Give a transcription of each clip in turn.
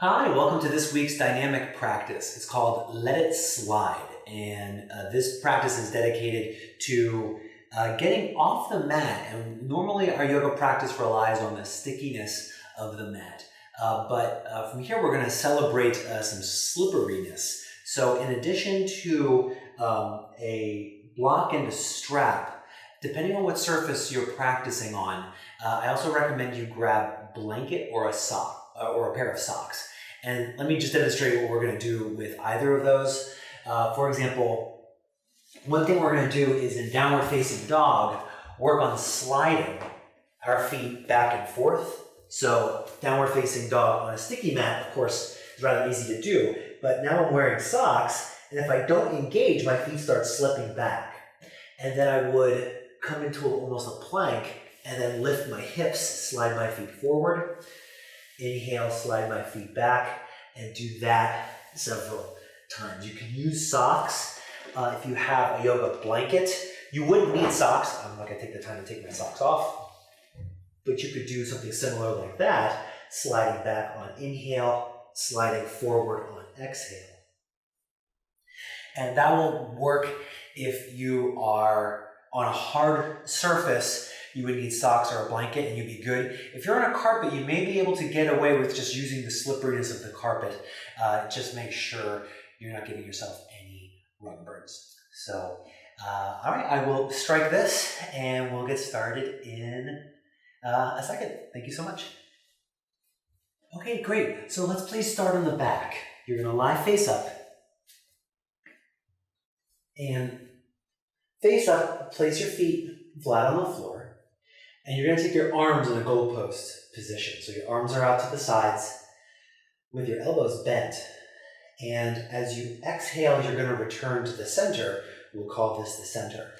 Hi, welcome to this week's dynamic practice. It's called Let It Slide, and this practice is dedicated to getting off the mat. And normally our yoga practice relies on the stickiness of the mat, but from here we're going to celebrate some slipperiness. So in addition to a block and a strap, depending on what surface you're practicing on, I also recommend you grab a blanket or a sock or a pair of socks. And let me just demonstrate what we're going to do with either of those. For example, one thing we're going to do is in downward facing dog, work on sliding our feet back and forth. So downward facing dog on a sticky mat, of course, is rather easy to do. But now I'm wearing socks, and if I don't engage, my feet start slipping back. And then I would come into almost a plank and then lift my hips, slide my feet forward. Inhale, slide my feet back, and do that several times. You can use socks. If you have a yoga blanket, you wouldn't need socks. I'm not going to take the time to take my socks off. But you could do something similar like that, sliding back on inhale, sliding forward on exhale. And that will work if you are on a hard surface. You would need socks or a blanket and you'd be good. If you're on a carpet, you may be able to get away with just using the slipperiness of the carpet. Just make sure you're not giving yourself any rug burns. So, all right, I will strike this and we'll get started in a second. Thank you so much. Okay, great. So let's please start on the back. You're gonna lie face up. And face up, place your feet flat on the floor. And you're going to take your arms in a goalpost position. So your arms are out to the sides with your elbows bent. And as you exhale, you're going to return to the center. We'll call this the center.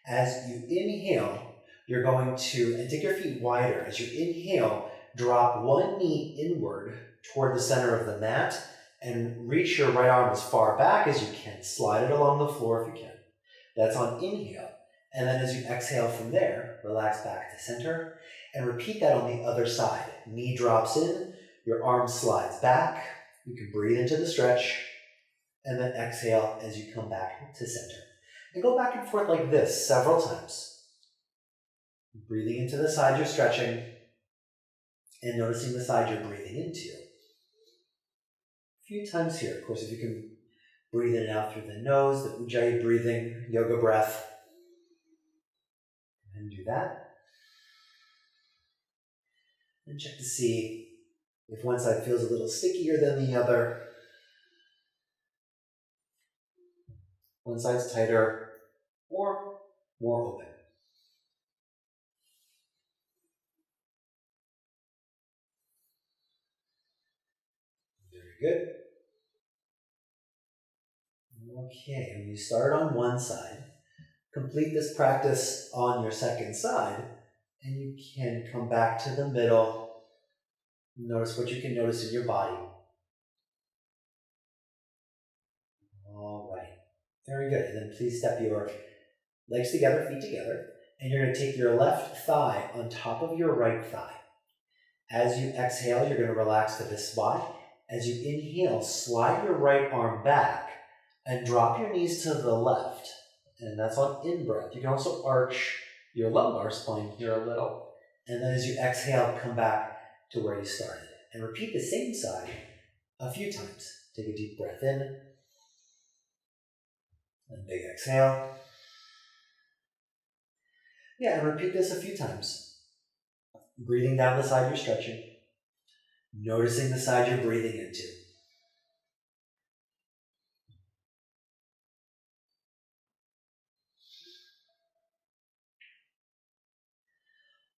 As you inhale, you're going to, and take your feet wider. As you inhale, drop one knee inward toward the center of the mat and reach your right arm as far back as you can. Slide it along the floor if you can. That's on inhale. And then as you exhale from there, relax back to center and repeat that on the other side. Knee drops in, your arm slides back. You can breathe into the stretch and then exhale as you come back to center. And go back and forth like this several times. Breathing into the side you're stretching and noticing the side you're breathing into. A few times here. Of course, if you can breathe in and out through the nose, the Ujjayi breathing, yoga breath. And do that. And check to see if one side feels a little stickier than the other. One side's tighter or more open. Very good. Okay, when you start on one side, complete this practice on your second side, and you can come back to the middle. Notice what you can notice in your body. All right, very good. And then please step your legs together, feet together, and you're going to take your left thigh on top of your right thigh. As you exhale, you're going to relax to this spot. As you inhale, slide your right arm back and drop your knees to the left. And that's on in-breath. You can also arch your lumbar spine here a little. And then as you exhale, come back to where you started. And repeat the same side a few times. Take a deep breath in. And big exhale. Yeah, and repeat this a few times. Breathing down the side you're stretching. Noticing the side you're breathing into.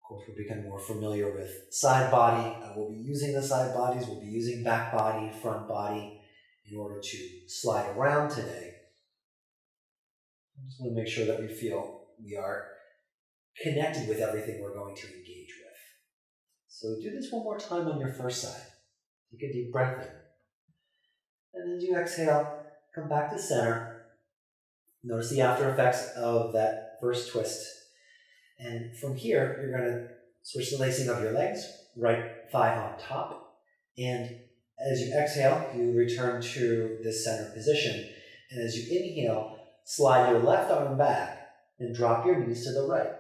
Of course, we're becoming more familiar with side body. We'll be using the side bodies. We'll be using back body, front body in order to slide around today. I just want to make sure that we feel we are connected with everything we're going to engage with. So do this one more time on your first side. Take a deep breath in. And as you exhale, come back to center. Notice the after effects of that first twist. And from here, you're going to switch the lacing of your legs, right thigh on top. And As you exhale, you return to this center position. And as you inhale, slide your left arm back and drop your knees to the right.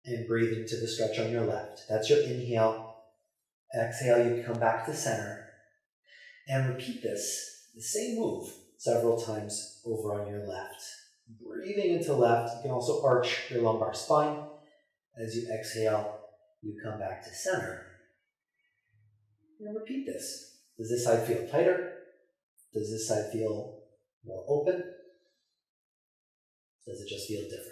And breathe into the stretch on your left. That's your inhale. Exhale, you come back to center. And repeat the same move, several times over on your left. Breathing into left. You can also arch your lumbar spine. As you exhale, you come back to center. And repeat this. Does this side feel tighter? Does this side feel more open? Does it just feel different?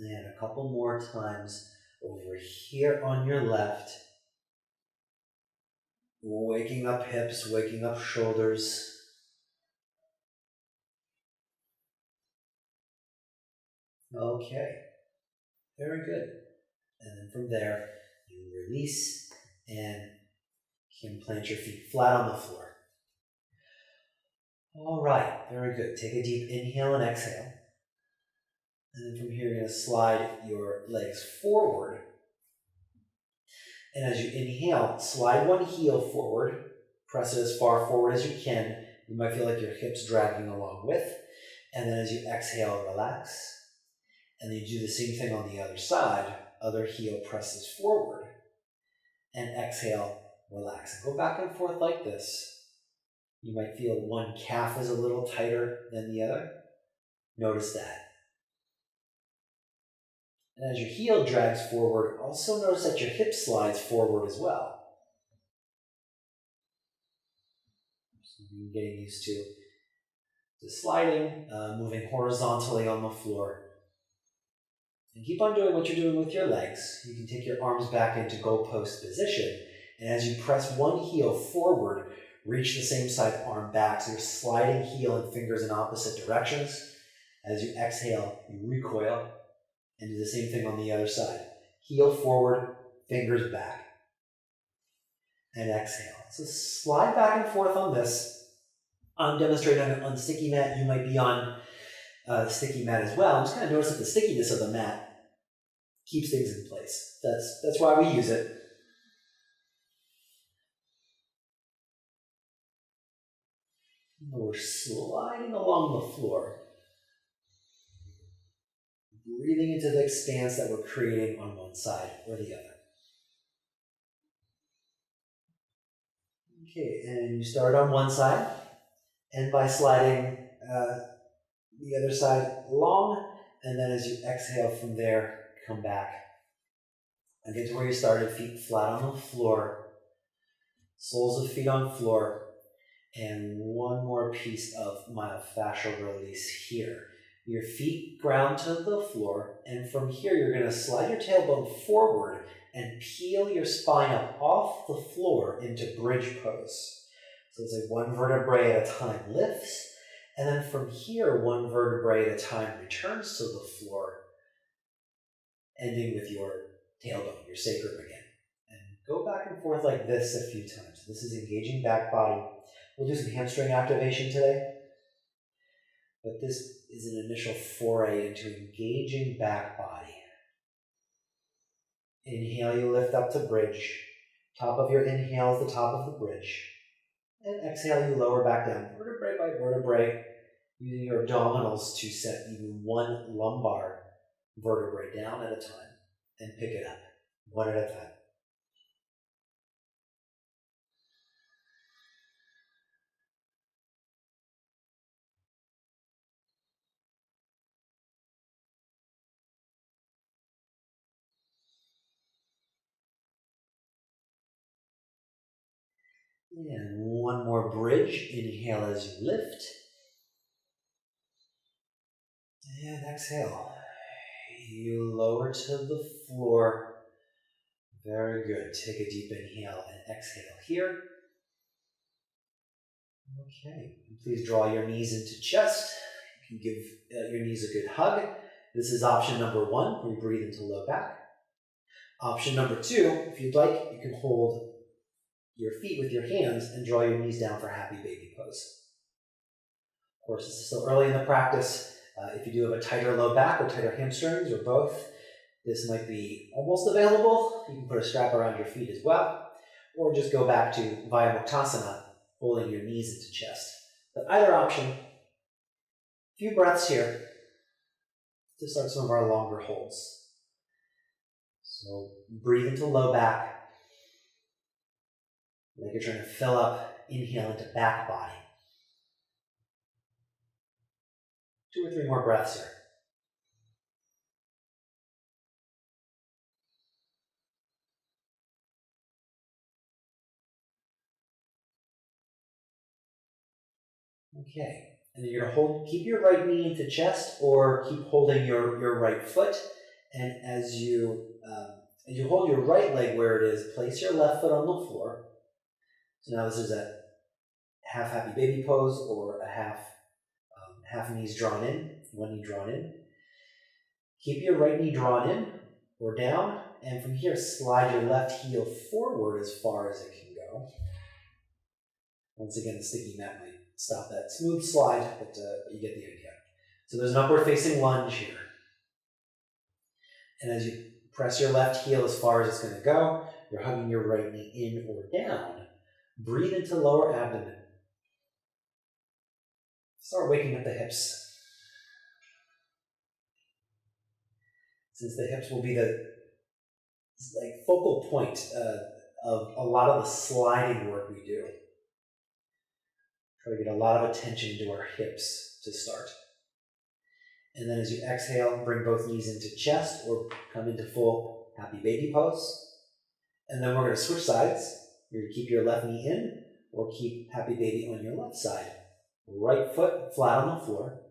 And a couple more times over here on your left. Waking up hips, waking up shoulders. Okay, very good. And then from there, you release and can plant your feet flat on the floor. All right, very good. Take a deep inhale and exhale. And then from here, you're going to slide your legs forward. And as you inhale, slide one heel forward. Press it as far forward as you can. You might feel like your hips dragging along with. And then as you exhale, relax. And then you do the same thing on the other side. Other heel presses forward. And exhale, relax. And go back and forth like this. You might feel one calf is a little tighter than the other. Notice that. And as your heel drags forward, also notice that your hip slides forward as well. So you're getting used to sliding, moving horizontally on the floor. And keep on doing what you're doing with your legs. You can take your arms back into goalpost position. And as you press one heel forward, reach the same side arm back. So you're sliding heel and fingers in opposite directions. As you exhale, you recoil. And do the same thing on the other side. Heel forward, fingers back. And exhale. So slide back and forth on this. I'm demonstrating on sticky mat. You might be on the sticky mat as well. Just kind of notice that the stickiness of the mat keeps things in place. That's why we use it. We're sliding along the floor. Breathing into the expanse that we're creating on one side or the other. Okay, and you start on one side, and by sliding the other side long, and then as you exhale from there, come back. And get to where you started, feet flat on the floor, soles of feet on floor, and one more piece of myofascial release here. Your feet ground to the floor, and from here you're going to slide your tailbone forward and peel your spine up off the floor into bridge pose. So it's like one vertebrae at a time lifts, and then from here one vertebrae at a time returns to the floor, ending with your tailbone, your sacrum again. And go back and forth like this a few times. This is engaging back body. We'll do some hamstring activation today. But this is an initial foray into engaging back body. Inhale, you lift up to bridge. Top of your inhale is the top of the bridge. And exhale, you lower back down, vertebrae by vertebrae, using your abdominals to set even one lumbar vertebrae down at a time and pick it up, one at a time. And one more bridge. Inhale as you lift. And exhale. You lower to the floor. Very good. Take a deep inhale and exhale here. Okay. Please draw your knees into chest. You can give your knees a good hug. This is option number one, where you breathe into low back. Option number two, if you'd like, you can hold your feet with your hands and draw your knees down for happy baby pose. Of course, this is still early in the practice. If you do have a tighter low back or tighter hamstrings or both, this might be almost available. You can put a strap around your feet as well, or just go back to Vyamuktasana, holding your knees into chest. But either option, a few breaths here to start some of our longer holds. So breathe into low back, like you're trying to fill up, inhale into back body. 2 or 3 more breaths here. Okay, and then you're going to keep your right knee into chest or keep holding your right foot. And as you hold your right leg where it is, place your left foot on the floor. So now this is a half happy baby pose or a half knees drawn in, one knee drawn in. Keep your right knee drawn in or down, and from here slide your left heel forward as far as it can go. Once again, the sticky mat might stop that smooth slide, but you get the idea. So there's an upward facing lunge here. And as you press your left heel as far as it's going to go, you're hugging your right knee in or down. Breathe into lower abdomen. Start waking up the hips. Since the hips will be the focal point of a lot of the sliding work we do. Try to get a lot of attention to our hips to start. And then as you exhale, bring both knees into chest or come into full happy baby pose. And then we're going to switch sides. You're going to keep your left knee in or keep happy baby on your left side. Right foot flat on the floor.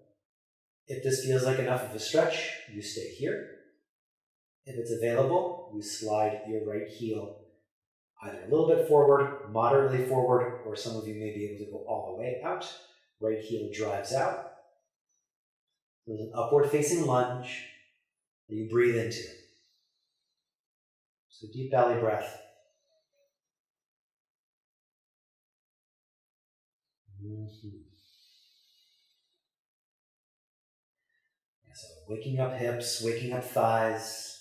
If this feels like enough of a stretch, you stay here. If it's available, you slide your right heel either a little bit forward, moderately forward, or some of you may be able to go all the way out. Right heel drives out. There's an upward facing lunge that you breathe into. So deep belly breath. So waking up hips, waking up thighs.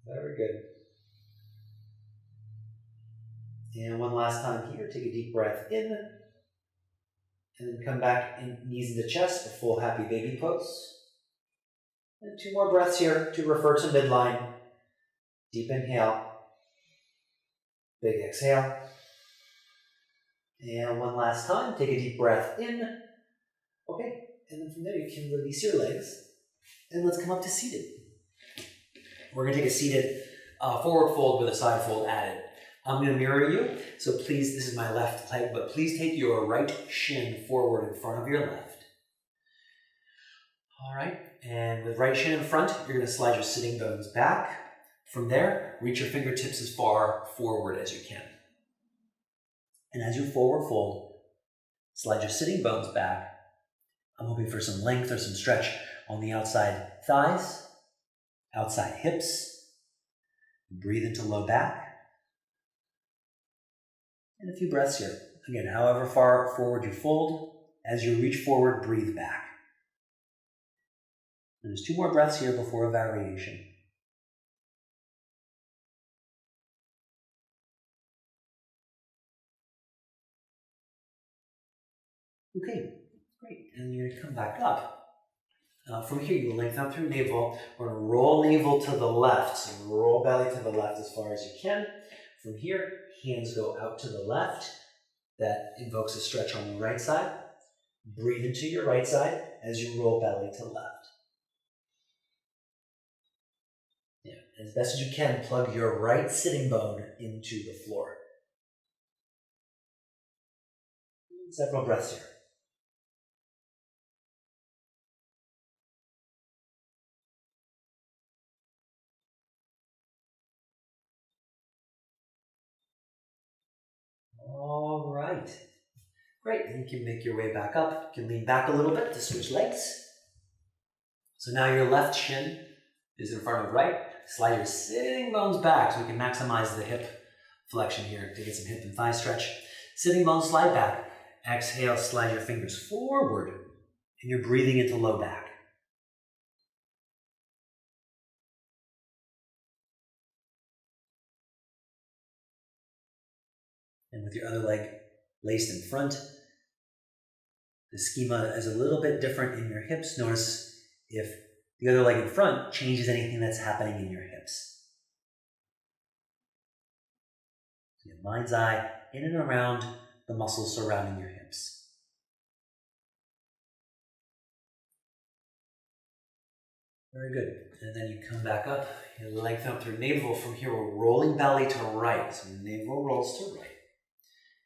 Very good. And one last time here, take a deep breath in. And then come back in, knees into chest, a full happy baby pose. And 2 more breaths here to refer to midline. Deep inhale. Big exhale. And one last time, take a deep breath in. Okay, and then from there you can release your legs. And let's come up to seated. We're going to take a seated forward fold with a side fold added. I'm going to mirror you, so please, this is my left leg, but please take your right shin forward in front of your left. All right, and with right shin in front, you're going to slide your sitting bones back. From there, reach your fingertips as far forward as you can. And as you forward fold, slide your sitting bones back. I'm hoping for some length or some stretch on the outside thighs, outside hips. Breathe into low back. And a few breaths here. Again, however far forward you fold, as you reach forward, breathe back. And there's 2 more breaths here before a variation. Okay, great. And you're going to come back up. From here, you lengthen out through navel. We're going to roll navel to the left. So roll belly to the left as far as you can. From here, hands go out to the left. That invokes a stretch on the right side. Breathe into your right side as you roll belly to left. Yeah. As best as you can, plug your right sitting bone into the floor. Several breaths here. All right. Great. And you can make your way back up. You can lean back a little bit to switch legs. So now your left shin is in front of right. Slide your sitting bones back so we can maximize the hip flexion here to get some hip and thigh stretch. Sitting bones slide back. Exhale, slide your fingers forward, and you're breathing into low back. And with your other leg laced in front, the schema is a little bit different in your hips. Notice if the other leg in front changes anything that's happening in your hips. So your mind's eye in and around the muscles surrounding your hips. Very good. And then you come back up, you lengthen up through navel. From here, we're rolling belly to right. So navel rolls to right.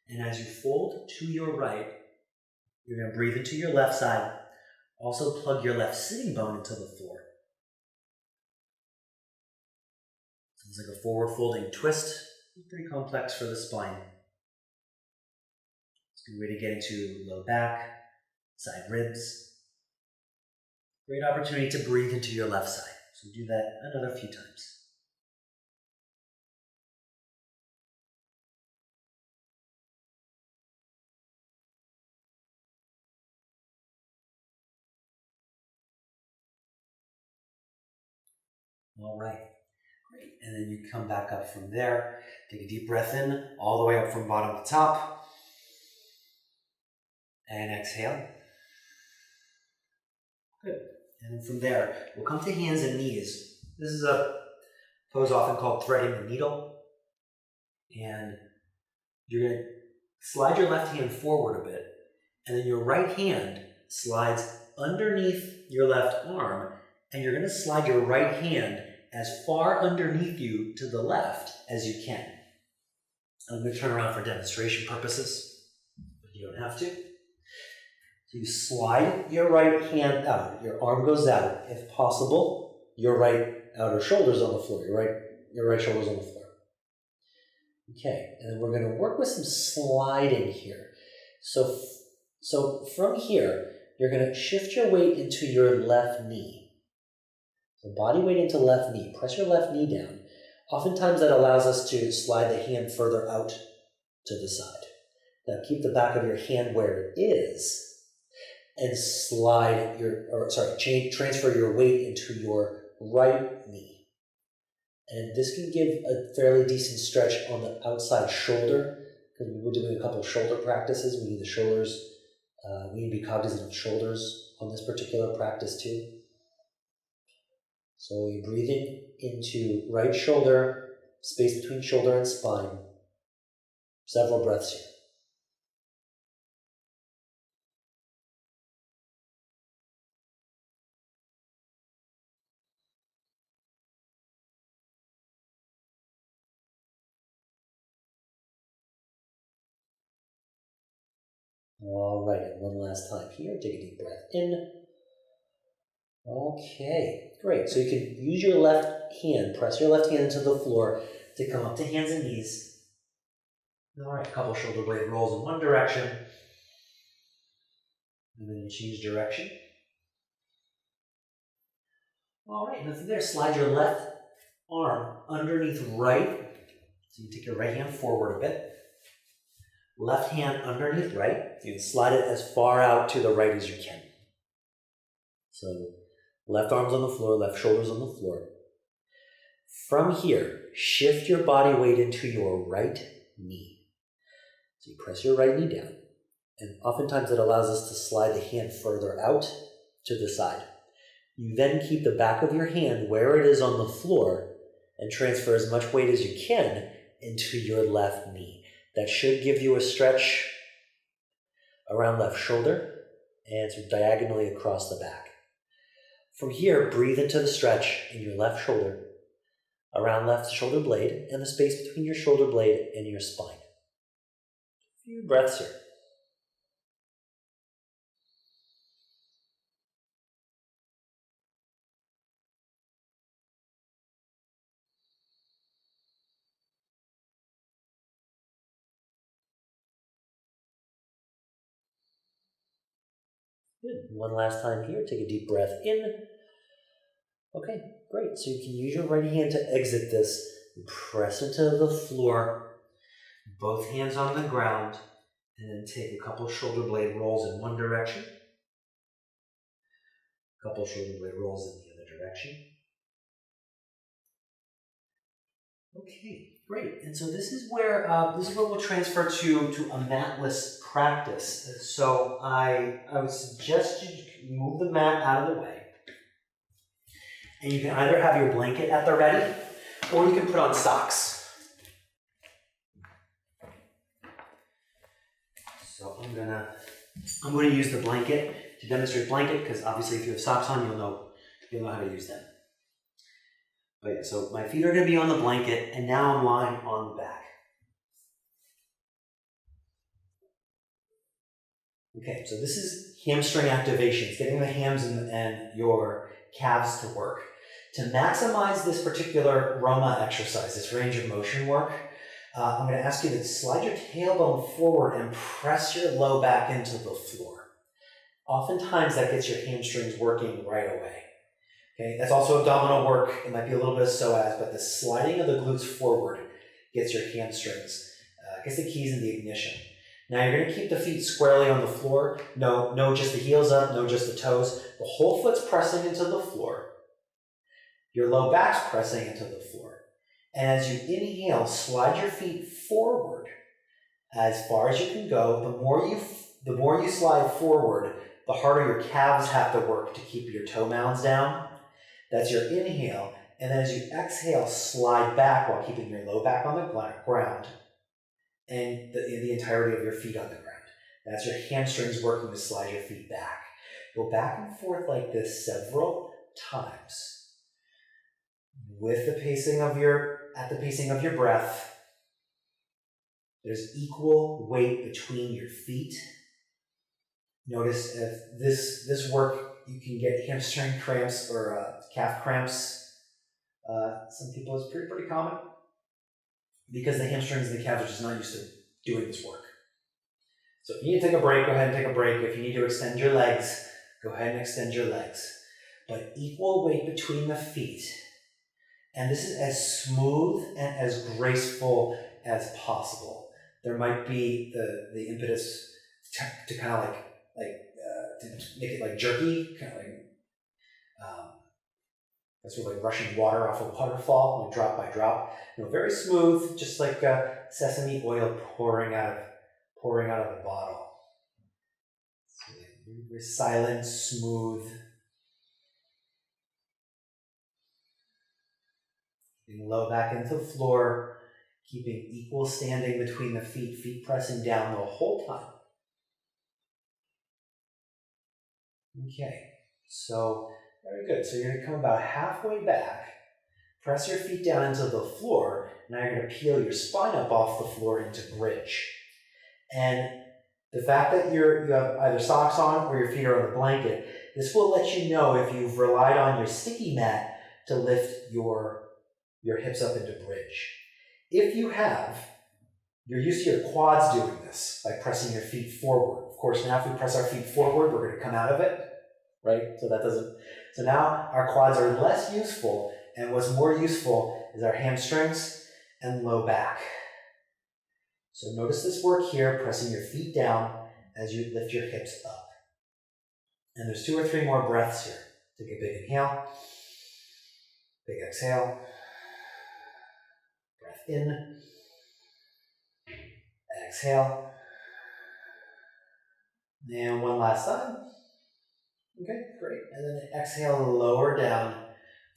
And as you fold to your right, you're going to breathe into your left side. Also plug your left sitting bone into the floor. So it's like a forward folding twist. It's pretty complex for the spine. It's a good way to get into low back, side ribs. Great opportunity to breathe into your left side. So do that another few times. All right, great. And then you come back up from there. Take a deep breath in, all the way up from bottom to top. And exhale. Good. And then from there, we'll come to hands and knees. This is a pose often called threading the needle. And you're going to slide your left hand forward a bit, and then your right hand slides underneath your left arm, and you're going to slide your right hand as far underneath you to the left as you can. I'm going to turn around for demonstration purposes, but you don't have to. So you slide your right hand out, your arm goes out. If possible, your right outer shoulder's on the floor, your right shoulder's on the floor. Okay, and then we're going to work with some sliding here. So from here, you're going to shift your weight into your left knee. So body weight into left knee. Press your left knee down. Oftentimes that allows us to slide the hand further out to the side. Now keep the back of your hand where it is and transfer your weight into your right knee. And this can give a fairly decent stretch on the outside shoulder, because we're doing a couple of shoulder practices. We need the shoulders, we need to be cognizant of shoulders on this particular practice too. So you're breathing into right shoulder, space between shoulder and spine. Several breaths here. All right, and one last time here. Take a deep breath in. Okay, great. So you can use your left hand, press your left hand into the floor to come up to hands and knees. All right, a couple shoulder blade rolls in one direction. And then you change direction. All right, and from there, slide your left arm underneath right. So you take your right hand forward a bit. Left hand underneath right. You can slide it as far out to the right as you can. So left arm's on the floor, left shoulder's on the floor. From here, shift your body weight into your right knee. So you press your right knee down. And oftentimes it allows us to slide the hand further out to the side. You then keep the back of your hand where it is on the floor and transfer as much weight as you can into your left knee. That should give you a stretch around left shoulder and sort of diagonally across the back. From here, breathe into the stretch in your left shoulder, around left shoulder blade, and the space between your shoulder blade and your spine. A few breaths here. Good. One last time here. Take a deep breath in. Okay, great. So you can use your right hand to exit this. Press into the floor. Both hands on the ground, and then take a couple shoulder blade rolls in one direction, a couple shoulder blade rolls in the other direction. Okay, great. And so this is where we'll transfer to a matless practice. So I would suggest you move the mat out of the way, and you can either have your blanket at the ready, or you can put on socks. So I'm gonna use the blanket to demonstrate blanket, because obviously if you have socks on, you'll know how to use them. But yeah, so my feet are going to be on the blanket, and now I'm lying on the back. Okay, so this is hamstring activation. It's getting the hams and your calves to work. To maximize this particular Roma exercise, this range of motion work, I'm going to ask you to slide your tailbone forward and press your low back into the floor. Oftentimes that gets your hamstrings working right away. Okay, that's also abdominal work. It might be a little bit of psoas, but the sliding of the glutes forward gets your hamstrings, gets the keys in the ignition. Now you're going to keep the feet squarely on the floor. No, just the heels up, no, just the toes. The whole foot's pressing into the floor. Your low back's pressing into the floor. And as you inhale, slide your feet forward as far as you can go. The more you slide forward, the harder your calves have to work to keep your toe mounds down. That's your inhale. And then as you exhale, slide back while keeping your low back on the ground and the entirety of your feet on the ground. That's your hamstrings working to slide your feet back. Go back and forth like this several times with the pacing of your breath. There's equal weight between your feet. Notice if this work, you can get hamstring cramps or calf cramps. Some people, it's pretty common because the hamstrings and the calves are just not used to doing this work. So if you need to take a break, go ahead and take a break. If you need to extend your legs, go ahead and extend your legs. But equal weight between the feet. And this is as smooth and as graceful as possible. There might be the impetus to kind of to make it like jerky, kind of like that's sort of like rushing water off a waterfall, like drop by drop. Very smooth, just like sesame oil pouring out of the bottle. So very silent, smooth. Keeping low back into the floor, keeping equal standing between the feet pressing down the whole time. Okay, so very good. So you're going to come about halfway back, press your feet down into the floor. Now you're going to peel your spine up off the floor into bridge. And the fact that you have either socks on or your feet are on the blanket, this will let you know if you've relied on your sticky mat to lift your hips up into bridge. If you have, you're used to your quads doing this by pressing your feet forward. Of course, now if we press our feet forward, we're going to come out of it, right? So now our quads are less useful, and what's more useful is our hamstrings and low back. So notice this work here, pressing your feet down as you lift your hips up. And there's 2 or 3 more breaths here. Take a big inhale, big exhale, breath in, exhale, and one last time. Okay, great. And then exhale, lower down.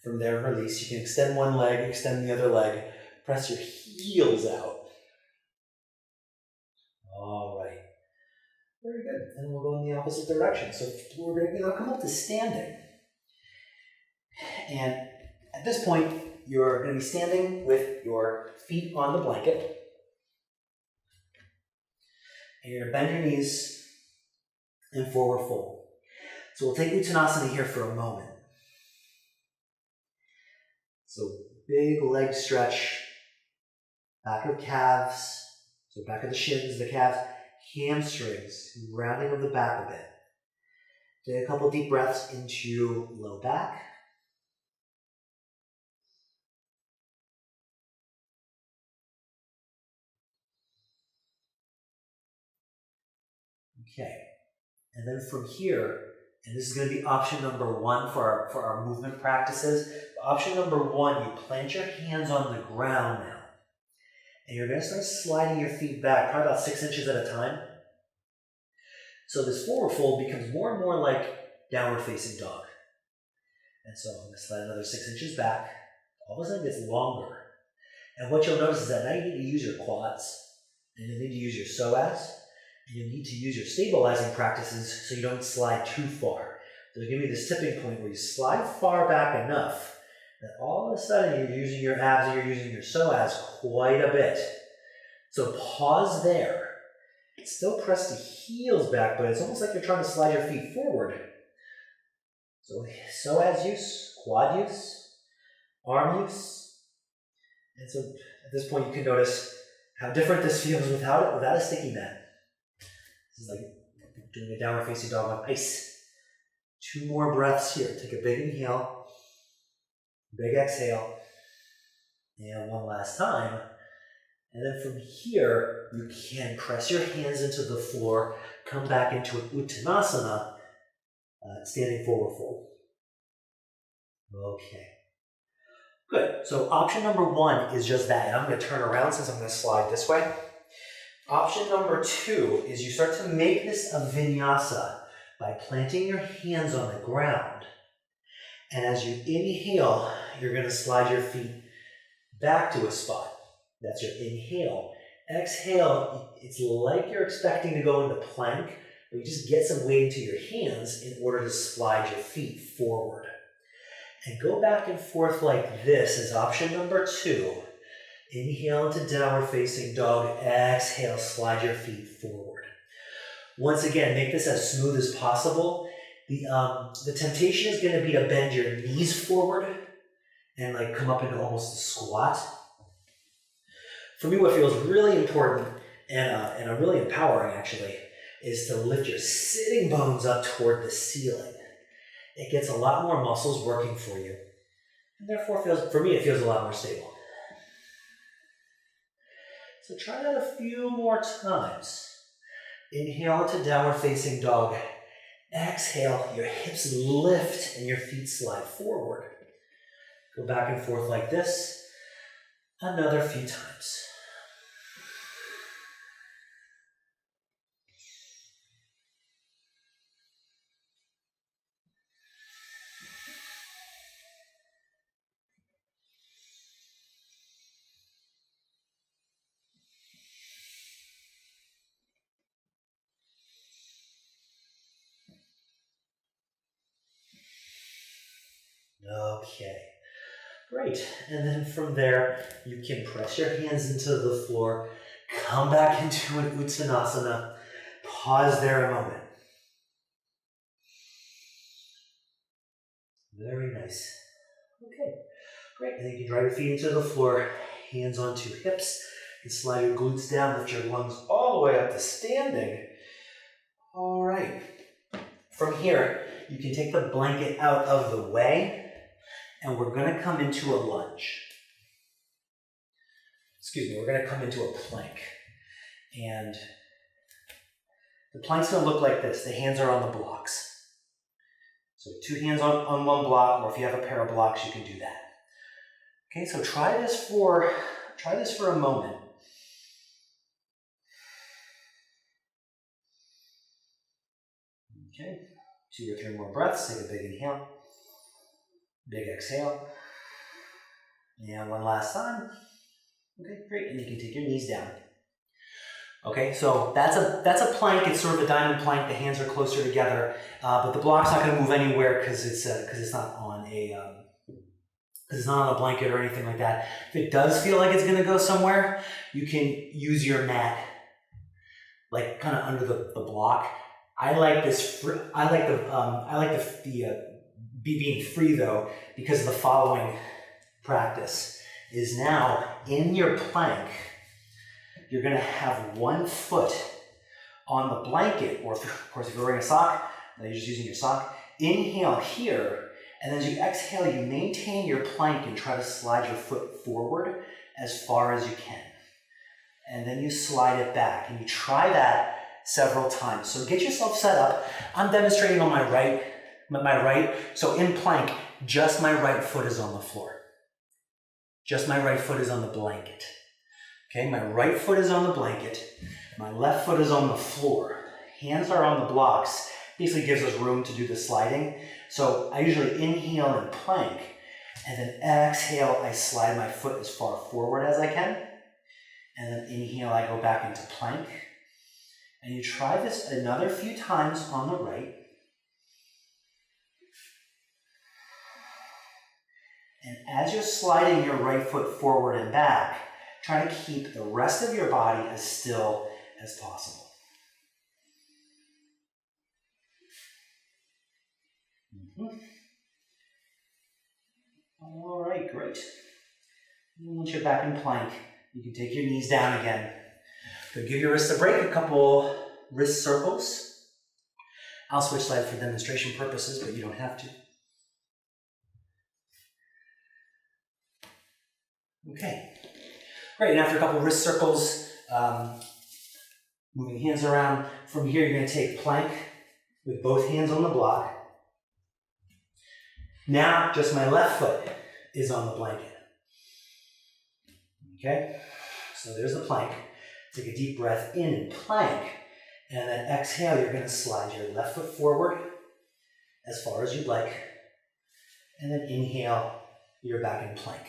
From there, release. You can extend one leg, extend the other leg. Press your heels out. All right. Very good. And we'll go in the opposite direction. So we're going to come up to standing. And at this point, you're going to be standing with your feet on the blanket. And you're going to bend your knees and forward fold. So we'll take Uttanasana here for a moment. So big leg stretch, back of calves, so back of the shins, the calves, hamstrings, rounding of the back a bit. Take a couple deep breaths into low back. Okay. And then from here, and this is going to be option number 1 for our movement practices. Option number 1, you plant your hands on the ground now. And you're going to start sliding your feet back, probably about 6 inches at a time. So this forward fold becomes more and more like downward facing dog. And so I'm going to slide another 6 inches back. All of a sudden it gets longer. And what you'll notice is that now you need to use your quads, and you need to use your psoas, and you need to use your stabilizing practices so you don't slide too far. There's going to be this tipping point where you slide far back enough that all of a sudden you're using your abs and you're using your psoas quite a bit. So pause there. Still press the heels back, but it's almost like you're trying to slide your feet forward. So psoas use, quad use, arm use. And so at this point you can notice how different this feels without a sticky mat. This is like doing a downward facing dog on ice. 2 more breaths here. Take a big inhale, big exhale, and one last time. And then from here, you can press your hands into the floor, come back into an Uttanasana, standing forward fold. Okay. Good. So option number 1 is just that. And I'm going to turn around since I'm going to slide this way. Option number 2 is you start to make this a vinyasa by planting your hands on the ground. And as you inhale, you're going to slide your feet back to a spot. That's your inhale. Exhale, it's like you're expecting to go into plank, but you just get some weight into your hands in order to slide your feet forward. And go back and forth like this is option number 2. Inhale into downward facing dog. Exhale, slide your feet forward. Once again, make this as smooth as possible. The temptation is going to be to bend your knees forward and like come up into almost a squat. For me, what feels really important and really empowering actually is to lift your sitting bones up toward the ceiling. It gets a lot more muscles working for you, and therefore for me it feels a lot more stable. So try that a few more times. Inhale to downward facing dog. Exhale, your hips lift and your feet slide forward. Go back and forth like this another few times. Okay, great. And then from there, you can press your hands into the floor, come back into an Uttanasana, pause there a moment. Very nice. Okay, great. And then you can drive your feet into the floor, hands onto your hips, and slide your glutes down, lift your lungs all the way up to standing. All right. From here, you can take the blanket out of the way, and we're going to come into a lunge. We're going to come into a plank. And the plank's going to look like this. The hands are on the blocks. So 2 hands on one block, or if you have a pair of blocks, you can do that. Okay, so try this for a moment. Okay, 2 or 3 more breaths. Take a big inhale, big exhale, and one last time. Okay, great, and you can take your knees down. Okay, so that's a plank. It's sort of a diamond plank. The hands are closer together, but the block's not going to move anywhere because it's not on a blanket or anything like that. If it does feel like it's going to go somewhere, you can use your mat, like kind of under the block. I like this. I like the being free though, because of the following practice is now in your plank. You're going to have one foot on the blanket, or of course if you're wearing a sock, then you're just using your sock. Inhale here, and as you exhale, you maintain your plank and try to slide your foot forward as far as you can. And then you slide it back, and you try that several times. So get yourself set up. I'm demonstrating on my right. So in plank, just my right foot is on the floor. Just my right foot is on the blanket. Okay, my right foot is on the blanket. My left foot is on the floor. Hands are on the blocks. Basically gives us room to do the sliding. So I usually inhale in plank, and then exhale, I slide my foot as far forward as I can. And then inhale, I go back into plank. And you try this another few times on the right. And as you're sliding your right foot forward and back, try to keep the rest of your body as still as possible. All right, great. And once you're back in plank, you can take your knees down again. So give your wrists a break, a couple wrist circles. I'll switch sides for demonstration purposes, but you don't have to. Okay, great. And after a couple wrist circles, moving hands around, from here you're going to take plank with both hands on the block. Now, just my left foot is on the blanket. Okay, so there's the plank. Take a deep breath in plank, and then exhale, you're going to slide your left foot forward as far as you'd like, and then inhale, you're back in plank.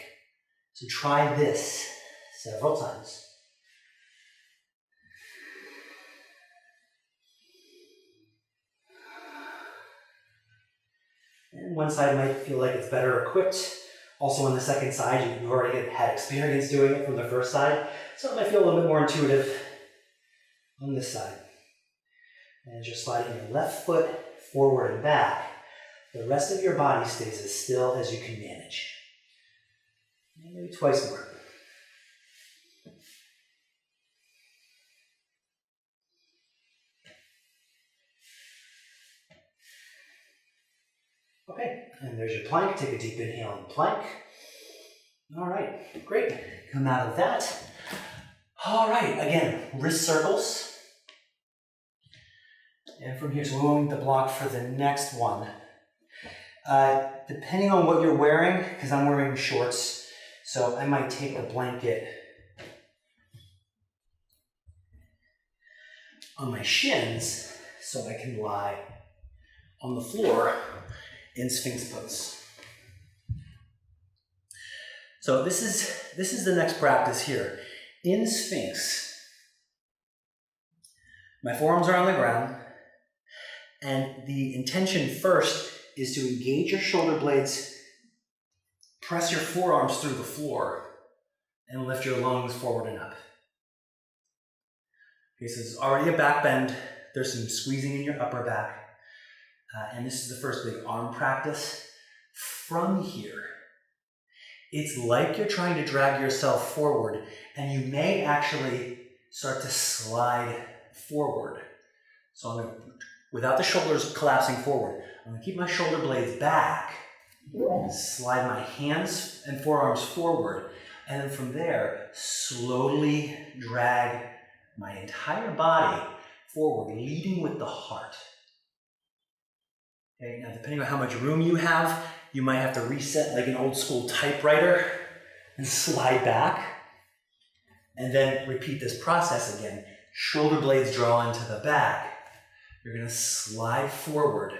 So try this several times. And one side might feel like it's better equipped. Also on the second side, you've already had experience doing it from the first side, so it might feel a little bit more intuitive on this side. And as you're sliding your left foot forward and back, the rest of your body stays as still as you can manage. And maybe twice more. Okay, and there's your plank. Take a deep inhale in plank. All right, great. Come out of that. All right, again, wrist circles. And from here, so we're going to block for the next one. Depending on what you're wearing, because I'm wearing shorts, so I might take the blanket on my shins so I can lie on the floor in Sphinx pose. So this is the next practice here. In Sphinx, my forearms are on the ground, and the intention first is to engage your shoulder blades, press your forearms through the floor, and lift your lungs forward and up. Okay, so there's already a back bend. There's some squeezing in your upper back. And this is the first big arm practice. From here, it's like you're trying to drag yourself forward, and you may actually start to slide forward. So I'm going to, without the shoulders collapsing forward, I'm going to keep my shoulder blades back, slide my hands and forearms forward, and then from there, slowly drag my entire body forward, leading with the heart. Okay, now depending on how much room you have, you might have to reset like an old school typewriter and slide back. And then repeat this process again. Shoulder blades draw into the back. You're going to slide forward.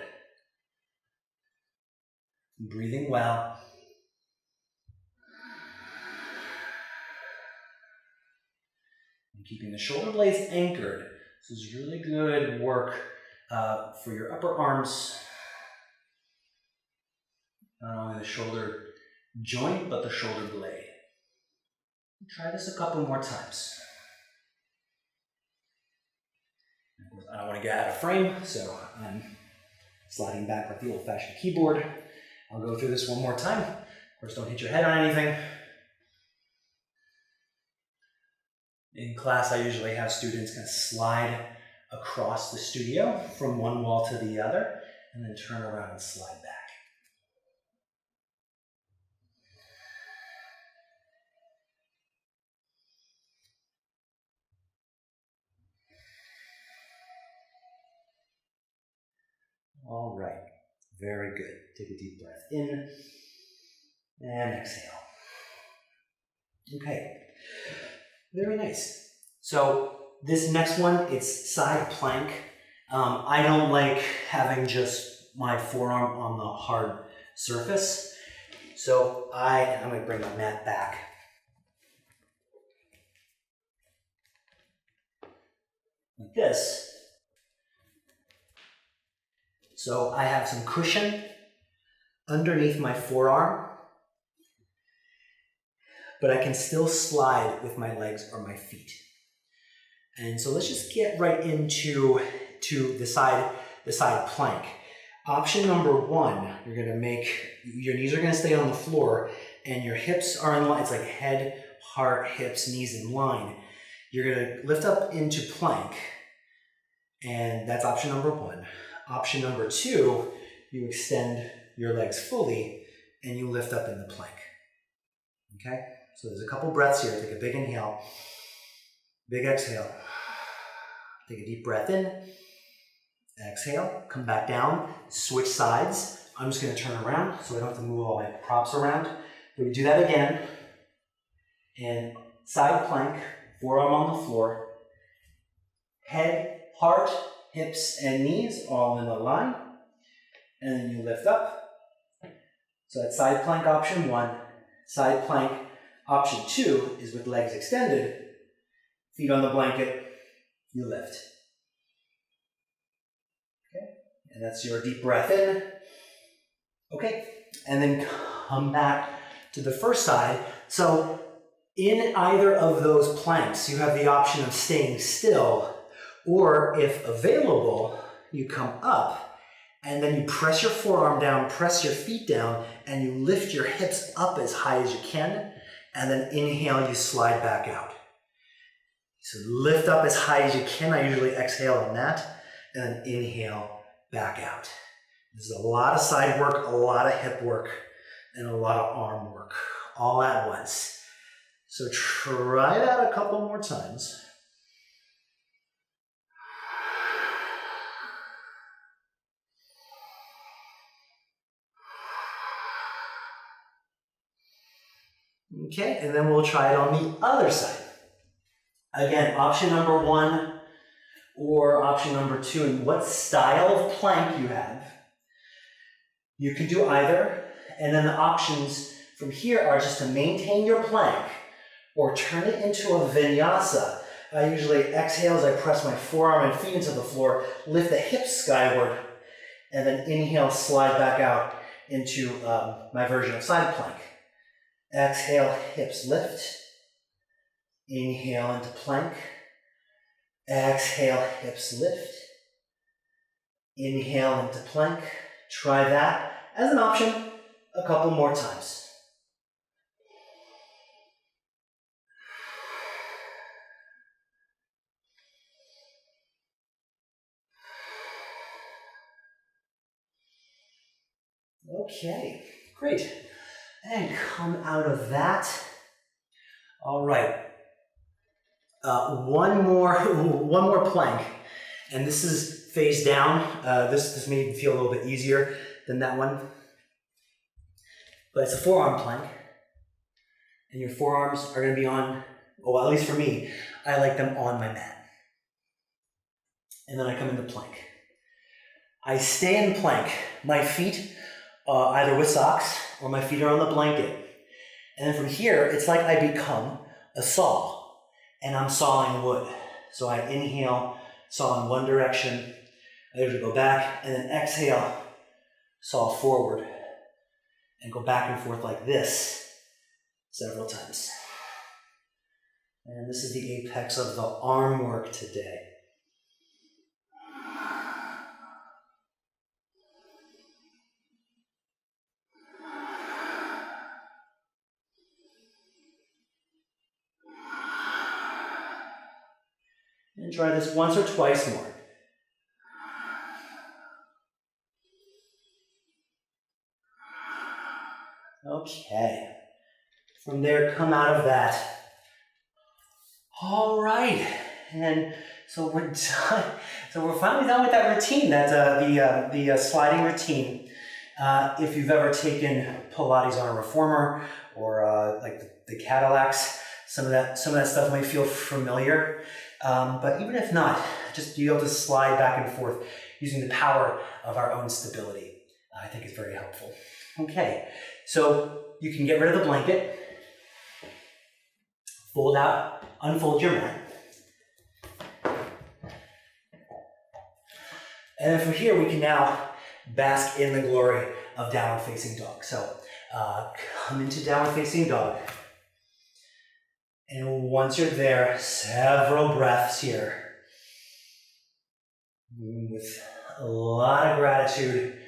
Breathing well. And keeping the shoulder blades anchored. This is really good work for your upper arms. Not only the shoulder joint, but the shoulder blade. Try this a couple more times. I don't want to get out of frame, so I'm sliding back like the old-fashioned keyboard. I'll go through this one more time. Of course, don't hit your head on anything. In class, I usually have students kind of slide across the studio from one wall to the other, and then turn around and slide back. All right. Very good. Take a deep breath in and exhale. Okay. Very nice. So this next one, it's side plank. I don't like having just my forearm on the hard surface. So I'm going to bring my mat back. Like this. So I have some cushion underneath my forearm, but I can still slide with my legs or my feet. And so let's just get right into the side plank. Option number one, you're gonna make, your knees are gonna stay on the floor and your hips are in line. It's like head, heart, hips, knees in line. You're gonna lift up into plank, and that's option number one. Option number two, you extend your legs fully and you lift up in the plank. Okay? So there's a couple breaths here. Take a big inhale, big exhale. Take a deep breath in, exhale, come back down, switch sides. I'm just gonna turn around so I don't have to move all my props around. We do that again. And side plank, forearm on the floor, head, heart, hips, and knees all in a line. And then you lift up. So that's side plank option one. Side plank option two is with legs extended, feet on the blanket, you lift. Okay, and that's your deep breath in. Okay, and then come back to the first side. So in either of those planks, you have the option of staying still, or if available, you come up and then you press your forearm down, press your feet down, and you lift your hips up as high as you can, and then inhale, you slide back out. So lift up as high as you can. I usually exhale on that, and then inhale back out. This is a lot of side work, a lot of hip work, and a lot of arm work, all at once. So try that a couple more times. Okay, and then we'll try it on the other side. Again, option number one or option number two, and what style of plank you have. You can do either, and then the options from here are just to maintain your plank or turn it into a vinyasa. I usually exhale as I press my forearm and feet into the floor, lift the hips skyward, and then inhale, slide back out into my version of side plank. Exhale, hips lift. Inhale into plank. Exhale, hips lift. Inhale into plank. Try that as an option a couple more times. Okay, great. And come out of that. All right. One more plank, and this is face down. This made me feel a little bit easier than that one. But it's a forearm plank, and your forearms are going to be on, well, at least for me, I like them on my mat. And then I come into plank. I stay in plank. My feet, either with socks or my feet are on the blanket. And then from here, it's like I become a saw, and I'm sawing wood. So I inhale, saw in one direction. I usually go back, and then exhale, saw forward, and go back and forth like this several times. And this is the apex of the arm work today. And try this once or twice more. Okay. From there, come out of that. All right. And So we're done. So we're finally done with that routine, the sliding routine. If you've ever taken Pilates on a reformer or like the Cadillacs, some of that stuff might feel familiar. But even if not, just be able to slide back and forth using the power of our own stability. I think is very helpful. Okay, so you can get rid of the blanket, fold out, unfold your mat. And then from here, we can now bask in the glory of downward facing dog. So come into downward facing dog. And once you're there, several breaths here. With a lot of gratitude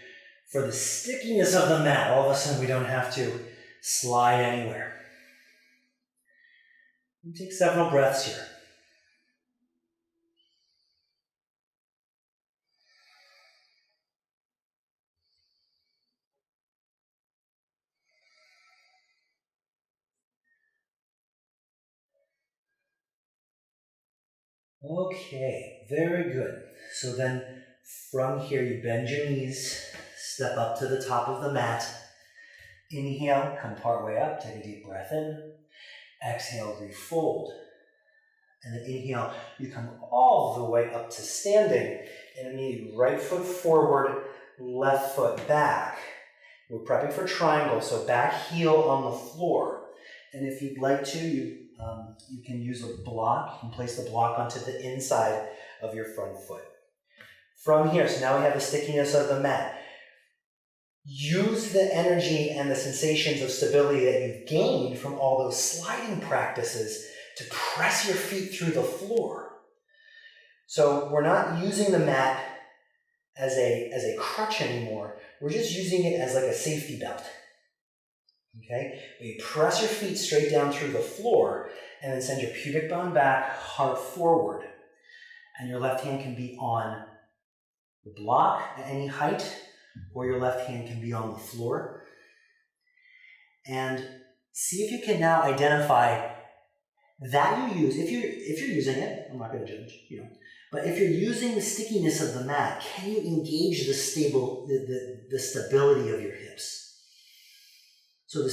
for the stickiness of the mat. All of a sudden, we don't have to slide anywhere. And take several breaths here. Okay, very good. So then from here, you bend your knees, step up to the top of the mat. Inhale, come part way up, take a deep breath in. Exhale, refold. And then inhale, you come all the way up to standing. And immediately right foot forward, left foot back. We're prepping for triangle, so back heel on the floor. And if you'd like to, you can use a block. You can place the block onto the inside of your front foot. From here, so now we have the stickiness of the mat. Use the energy and the sensations of stability that you've gained from all those sliding practices to press your feet through the floor. So we're not using the mat as a crutch anymore. We're just using it as like a safety belt. Okay? You press your feet straight down through the floor and then send your pubic bone back, heart forward. And your left hand can be on the block at any height, or your left hand can be on the floor. And see if you can now identify that you use, if you're using it, I'm not going to judge, but if you're using the stickiness of the mat, can you engage the stability of your hips? So the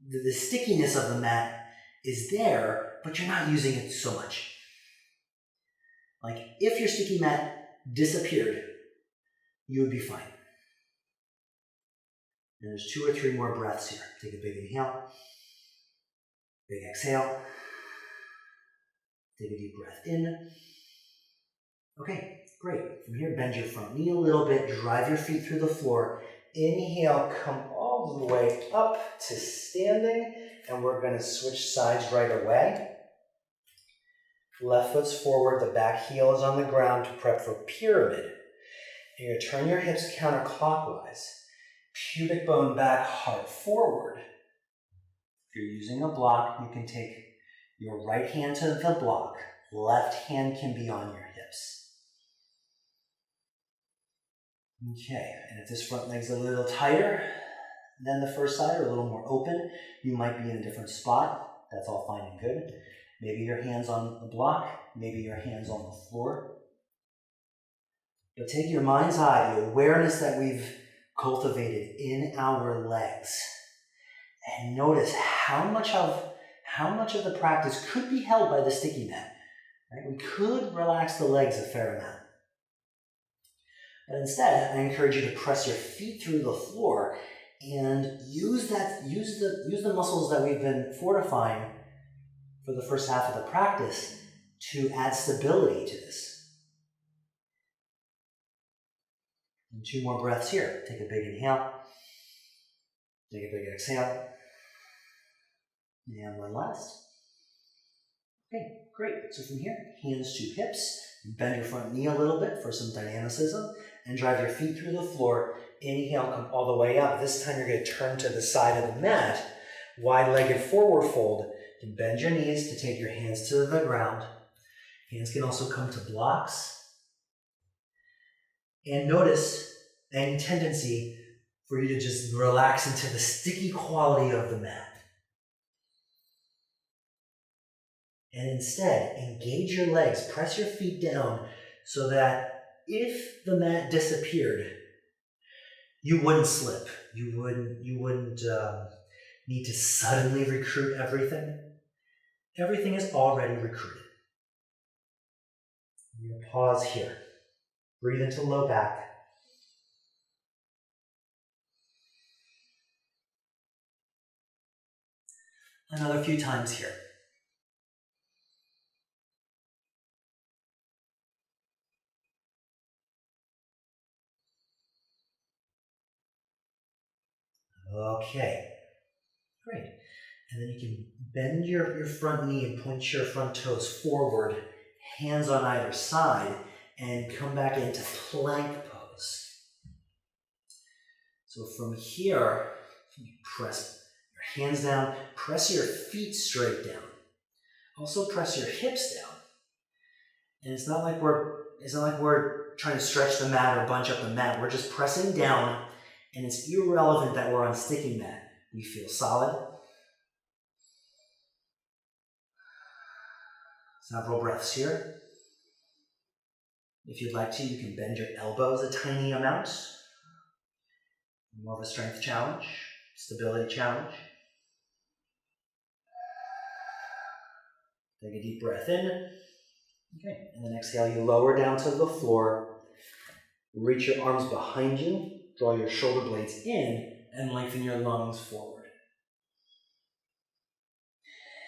the stickiness of the mat is there, but you're not using it so much. Like if your sticky mat disappeared, you would be fine. And there's 2 or 3 more breaths here. Take a big inhale, big exhale. Take a deep breath in. Okay, great. From here, bend your front knee a little bit, drive your feet through the floor. Inhale, come all the way up to standing, and we're going to switch sides right away. Left foot's forward, the back heel is on the ground to prep for pyramid. And you're going to turn your hips counterclockwise. Pubic bone back, heart forward. If you're using a block, you can take your right hand to the block. Left hand can be on your hips. Okay, and if this front leg's a little tighter than the first side or a little more open, you might be in a different spot. That's all fine and good. Maybe your hand's on the block, maybe your hand's on the floor. But take your mind's eye, the awareness that we've cultivated in our legs, and notice how much of the practice could be held by the sticky mat. Right? We could relax the legs a fair amount. But instead, I encourage you to press your feet through the floor and use the muscles that we've been fortifying for the first half of the practice to add stability to this. And 2 more breaths here. Take a big inhale. Take a big exhale. And one last. Okay, great. So from here, hands to hips. Bend your front knee a little bit for some dynamicism and drive your feet through the floor. Inhale, come all the way up. This time you're going to turn to the side of the mat. Wide-legged forward fold. You can bend your knees to take your hands to the ground. Hands can also come to blocks. And notice any tendency for you to just relax into the sticky quality of the mat. And instead, engage your legs, press your feet down so that if the mat disappeared, you wouldn't slip. You wouldn't need to suddenly recruit everything. Everything is already recruited. I'm going to pause here. Breathe into low back. Another few times here. Okay, great. And then you can bend your front knee and point your front toes forward, hands on either side, and come back into plank pose. So from here, you press your hands down, press your feet straight down. Also press your hips down. And it's not like we're trying to stretch the mat or bunch up the mat. We're just pressing down, and it's irrelevant that we're on sticking mat. We feel solid. Several breaths here. If you'd like to, you can bend your elbows a tiny amount. More of a strength challenge, stability challenge. Take a deep breath in. Okay, and then exhale, you lower down to the floor. Reach your arms behind you. Draw your shoulder blades in and lengthen your lungs forward.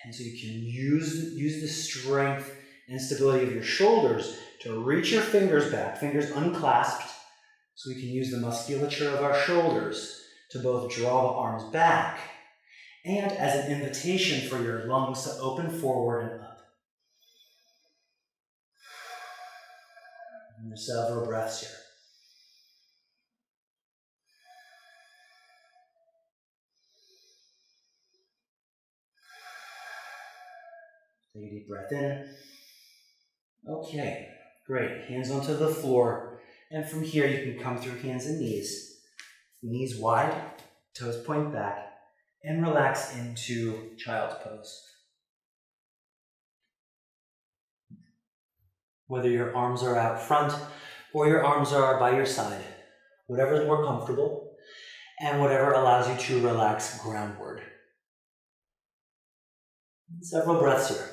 And so you can use the strength and stability of your shoulders to reach your fingers back, fingers unclasped, so we can use the musculature of our shoulders to both draw the arms back and as an invitation for your lungs to open forward and up. And there's several breaths here. Take a deep breath in. Okay, great. Hands onto the floor. And from here, you can come through hands and knees. Knees wide, toes point back, and relax into child's pose. Whether your arms are out front or your arms are by your side, whatever is more comfortable and whatever allows you to relax groundward. Several breaths here.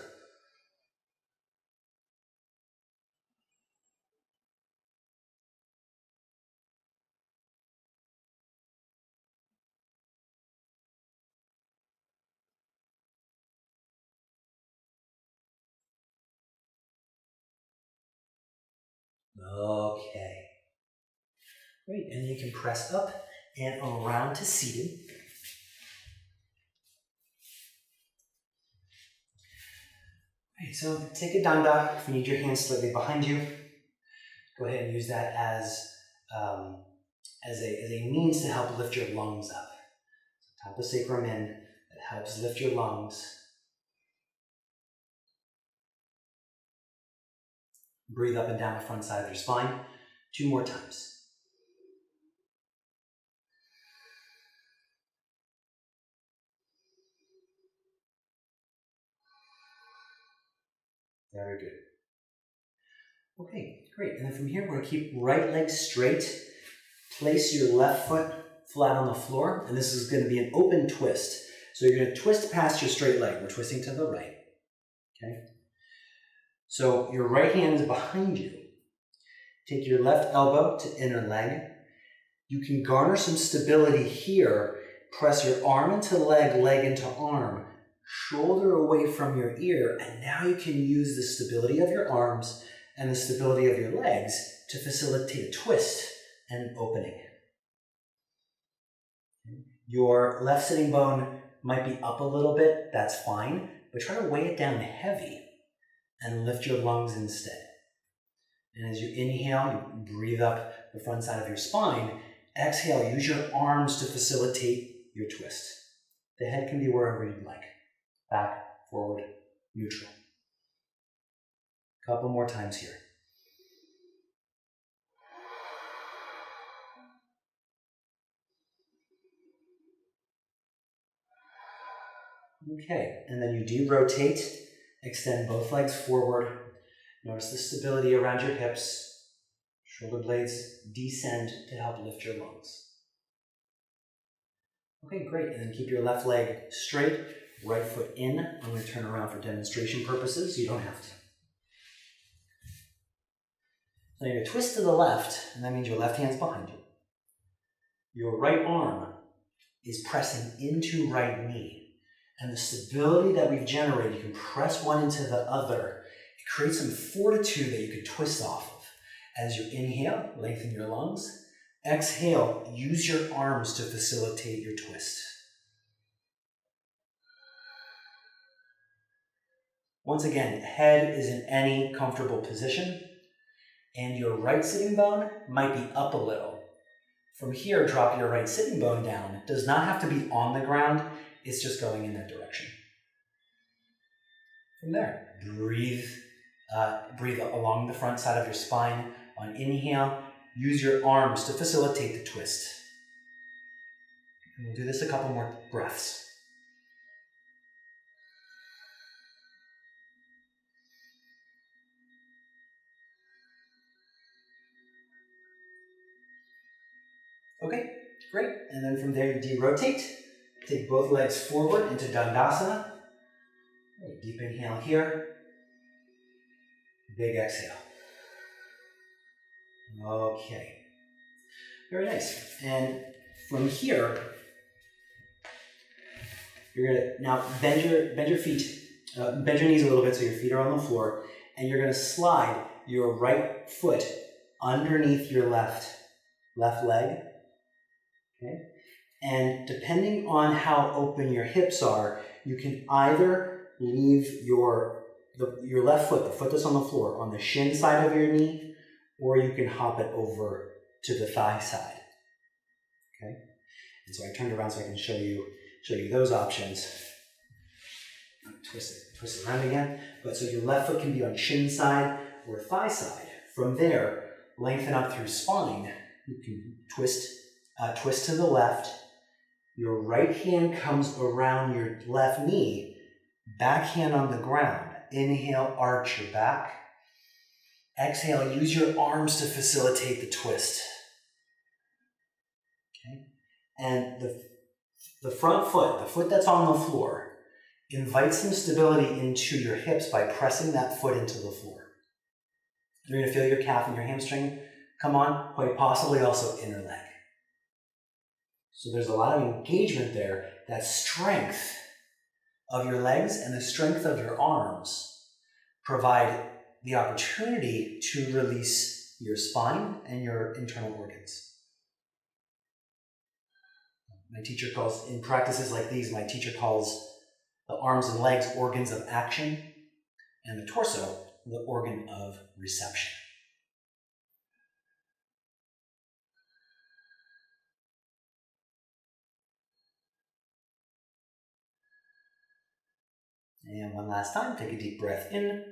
Okay. Great, and you can press up and around to seated. Right, so take a danda. If you need your hands slightly behind you, go ahead and use that as a means to help lift your lungs up. Top the sacrum in, that helps lift your lungs. Breathe up and down the front side of your spine. 2 more times. Very good. Okay, great. And then from here, we're going to keep right leg straight. Place your left foot flat on the floor, and this is going to be an open twist. So you're going to twist past your straight leg. We're twisting to the right. Okay? So your right hand is behind you. Take your left elbow to inner leg. You can garner some stability here. Press your arm into leg, leg into arm, shoulder away from your ear, and now you can use the stability of your arms and the stability of your legs to facilitate a twist and an opening. Your left sitting bone might be up a little bit, that's fine, but try to weigh it down heavy and lift your lungs instead. And as you inhale, you breathe up the front side of your spine. Exhale, use your arms to facilitate your twist. The head can be wherever you'd like. Back, forward, neutral. A couple more times here. Okay, and then you de-rotate Extend both legs forward. Notice the stability around your hips. Shoulder blades descend to help lift your lungs. Okay, great. And then keep your left leg straight, right foot in. I'm going to turn around for demonstration purposes. You don't have to. So you're going to twist to the left, and that means your left hand's behind you. Your right arm is pressing into right knee. And the stability that we've generated, you can press one into the other. It creates some fortitude that you can twist off of. As you inhale, lengthen your lungs. Exhale, use your arms to facilitate your twist. Once again, head is in any comfortable position, and your right sitting bone might be up a little. From here, drop your right sitting bone down. It does not have to be on the ground, it's just going in that direction. From there, breathe along the front side of your spine. On inhale, use your arms to facilitate the twist. And we'll do this a couple more breaths. Okay, great. And then from there, you de-rotate. Take both legs forward into Dandasana. Deep inhale here. Big exhale. Okay. Very nice. And from here, you're going to now bend your feet, bend your knees a little bit so your feet are on the floor, and you're going to slide your right foot underneath your left leg. Okay? And depending on how open your hips are, you can either leave your left foot, the foot that's on the floor, on the shin side of your knee, or you can hop it over to the thigh side. Okay? And so I turned around so I can show you those options. Twist it around again. But so your left foot can be on shin side or thigh side. From there, lengthen up through spine. You can twist to the left. Your right hand comes around your left knee. Back hand on the ground. Inhale, arch your back. Exhale, use your arms to facilitate the twist. Okay? And the front foot, the foot that's on the floor, invite some stability into your hips by pressing that foot into the floor. You're going to feel your calf and your hamstring come on, quite possibly also inner leg. So there's a lot of engagement there. That strength of your legs and the strength of your arms provide the opportunity to release your spine and your internal organs. My teacher calls, in practices like these, my teacher calls the arms and legs organs of action and the torso the organ of reception. And one last time, take a deep breath in.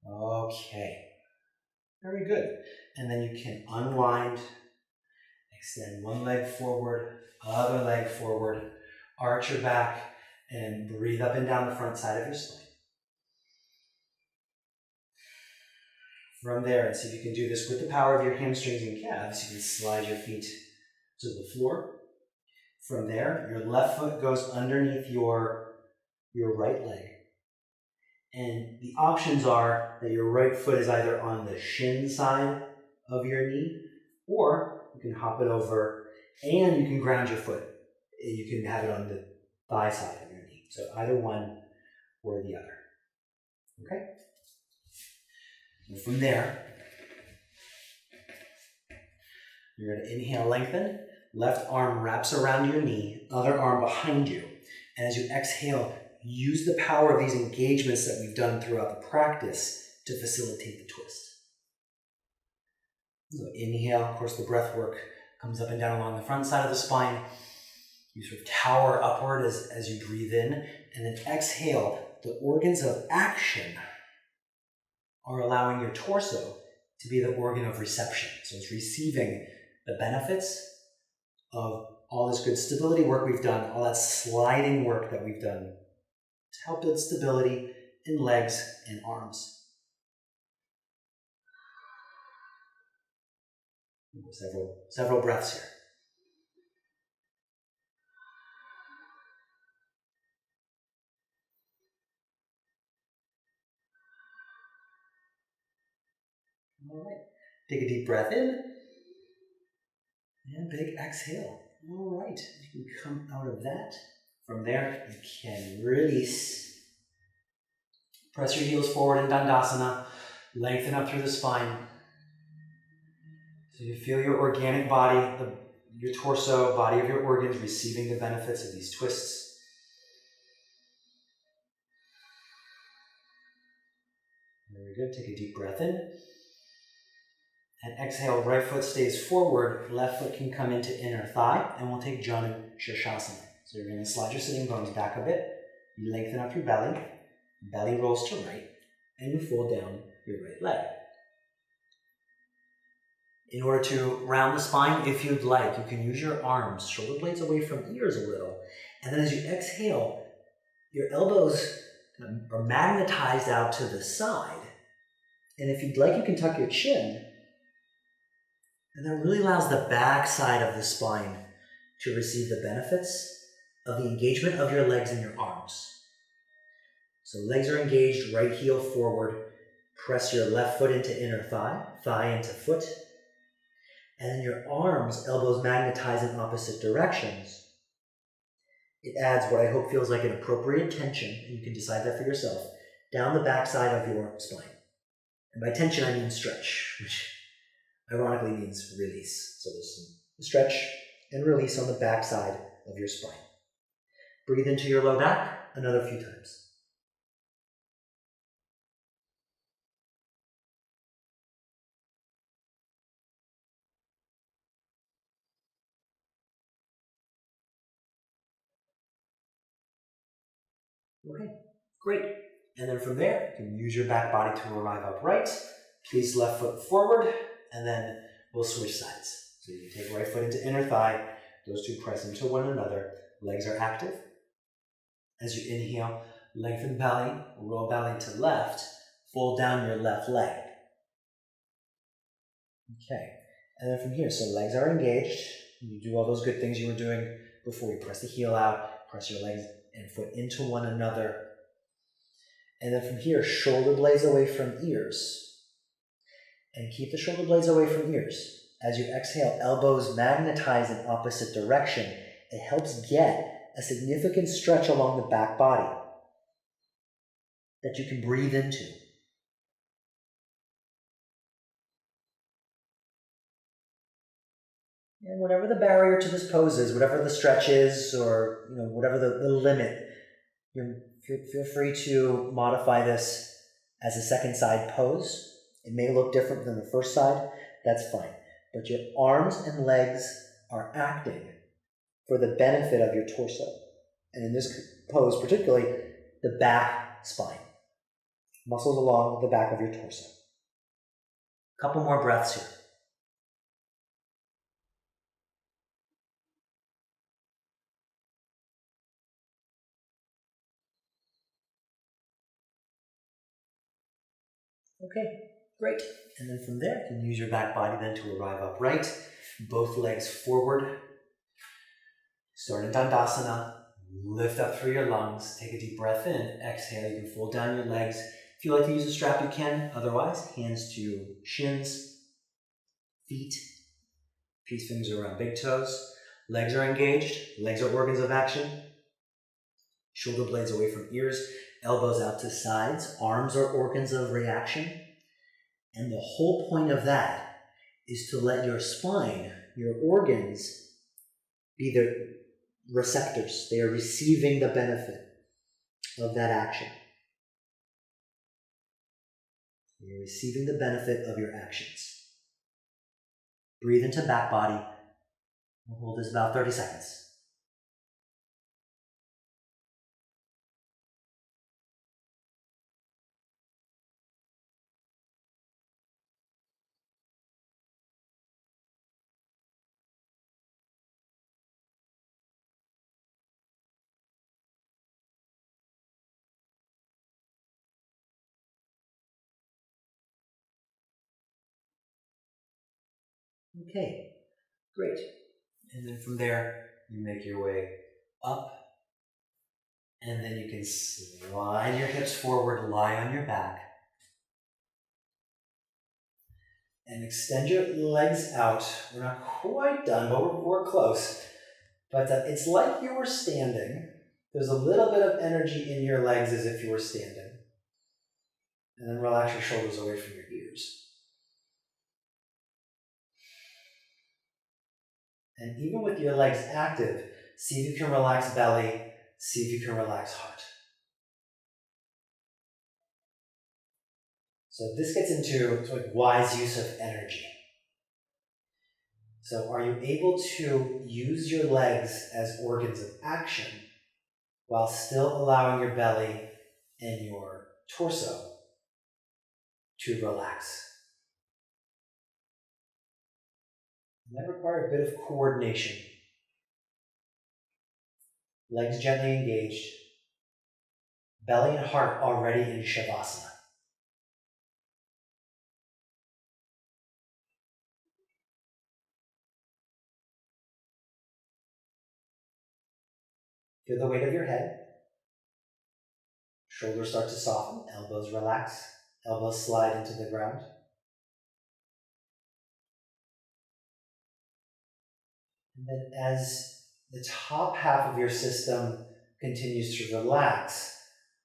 Okay, very good. And then you can unwind, extend one leg forward, other leg forward, arch your back, and breathe up and down the front side of your spine. From there, and see if you can do this with the power of your hamstrings and calves. You can slide your feet to the floor. From there, your left foot goes underneath your right leg. And the options are that your right foot is either on the shin side of your knee, or you can hop it over and you can ground your foot. You can have it on the thigh side of your knee. So either one or the other. Okay? And from there, you're going to inhale, lengthen. Left arm wraps around your knee, other arm behind you. And as you exhale, use the power of these engagements that we've done throughout the practice to facilitate the twist. So inhale, of course the breath work comes up and down along the front side of the spine. You sort of tower upward as you breathe in. And then exhale, the organs of action are allowing your torso to be the organ of reception. So it's receiving the benefits of all this good stability work we've done, all that sliding work that we've done to help build stability in legs and arms. Several breaths here. All right. Take a deep breath in and big exhale. All right. You can come out of that. From there, you can release. Press your heels forward in Dandasana. Lengthen up through the spine. So you feel your organic body, your torso, body of your organs receiving the benefits of these twists. Very good. Take a deep breath in. And exhale, right foot stays forward, left foot can come into inner thigh, and we'll take Janu Shirshasana. So you're going to slide your sitting bones back a bit. You lengthen up your belly rolls to right, and you fold down your right leg. In order to round the spine, if you'd like, you can use your arms, shoulder blades away from ears a little, and then as you exhale, your elbows are magnetized out to the side, and if you'd like, you can tuck your chin. And that really allows the back side of the spine to receive the benefits of the engagement of your legs and your arms. So legs are engaged, right heel forward. Press your left foot into inner thigh, thigh into foot. And then your arms, elbows magnetize in opposite directions. It adds what I hope feels like an appropriate tension, and you can decide that for yourself, down the back side of your spine. And by tension, I mean stretch, which ironically means release. So there's some stretch and release on the back side of your spine. Breathe into your low back another few times. Okay, great. And then from there, you can use your back body to arrive upright. Place left foot forward, and then we'll switch sides. So you can take right foot into inner thigh. Those two press into one another. Legs are active. As you inhale, lengthen belly, roll belly to left, fold down your left leg. Okay, and then from here, so legs are engaged. You do all those good things you were doing before. You press the heel out, press your legs and foot into one another. And then from here, shoulder blades away from ears. And keep the shoulder blades away from ears. As you exhale, elbows magnetize in opposite direction. It helps get a significant stretch along the back body that you can breathe into. And whatever the barrier to this pose is, whatever the stretch is, or whatever the limit, feel free to modify this as a second side pose. It may look different than the first side, that's fine. But your arms and legs are acting for the benefit of your torso. And in this pose, particularly, the back spine. Muscles along the back of your torso. A couple more breaths here. Okay, great. And then from there, you can use your back body then to arrive upright. Both legs forward. Start in Dandasana. Lift up through your lungs. Take a deep breath in. Exhale. You can fold down your legs. If you like to use a strap, you can. Otherwise, hands to shins, feet, peace fingers around big toes. Legs are engaged. Legs are organs of action. Shoulder blades away from ears. Elbows out to sides. Arms are organs of reaction. And the whole point of that is to let your spine, your organs, be the receptors. They are receiving the benefit of that action. You're receiving the benefit of your actions. Breathe into back body. We'll hold this about 30 seconds. Okay, great. And then from there, you make your way up, and then you can slide your hips forward, lie on your back, and extend your legs out. We're not quite done, but we're close. But it's like you were standing. There's a little bit of energy in your legs as if you were standing. And then relax your shoulders away from your ears. And even with your legs active, see if you can relax belly, see if you can relax heart. So this gets into sort of wise use of energy. So are you able to use your legs as organs of action while still allowing your belly and your torso to relax? And that requires a bit of coordination. Legs gently engaged, belly and heart already in Shavasana. Feel the weight of your head. Shoulders start to soften, elbows relax, elbows slide into the ground. And then as the top half of your system continues to relax,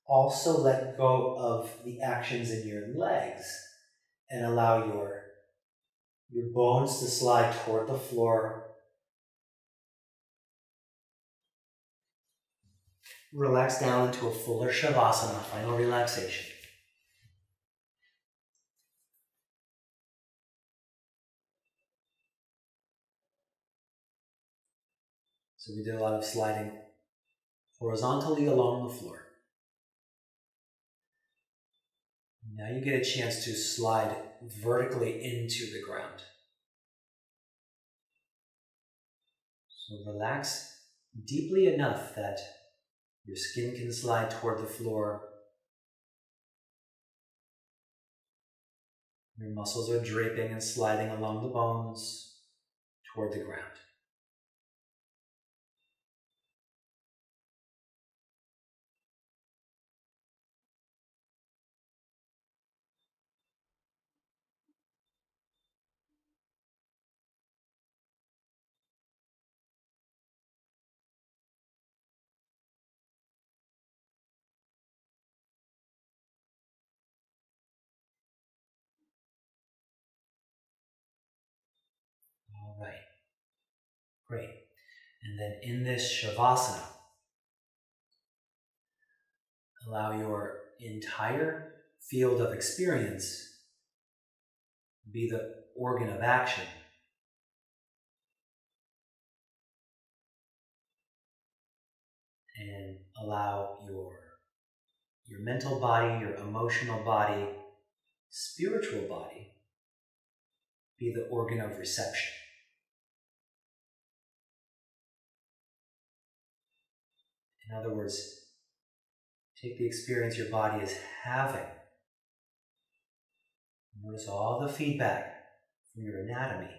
also let go of the actions in your legs and allow your bones to slide toward the floor. Relax down into a fuller Shavasana, final relaxation. So we did a lot of sliding horizontally along the floor. Now you get a chance to slide vertically into the ground. So relax deeply enough that your skin can slide toward the floor. Your muscles are draping and sliding along the bones toward the ground. All right, great. And then in this Shavasana, allow your entire field of experience be the organ of action. And allow your mental body, your emotional body, spiritual body be the organ of reception. In other words, take the experience your body is having. Notice all the feedback from your anatomy.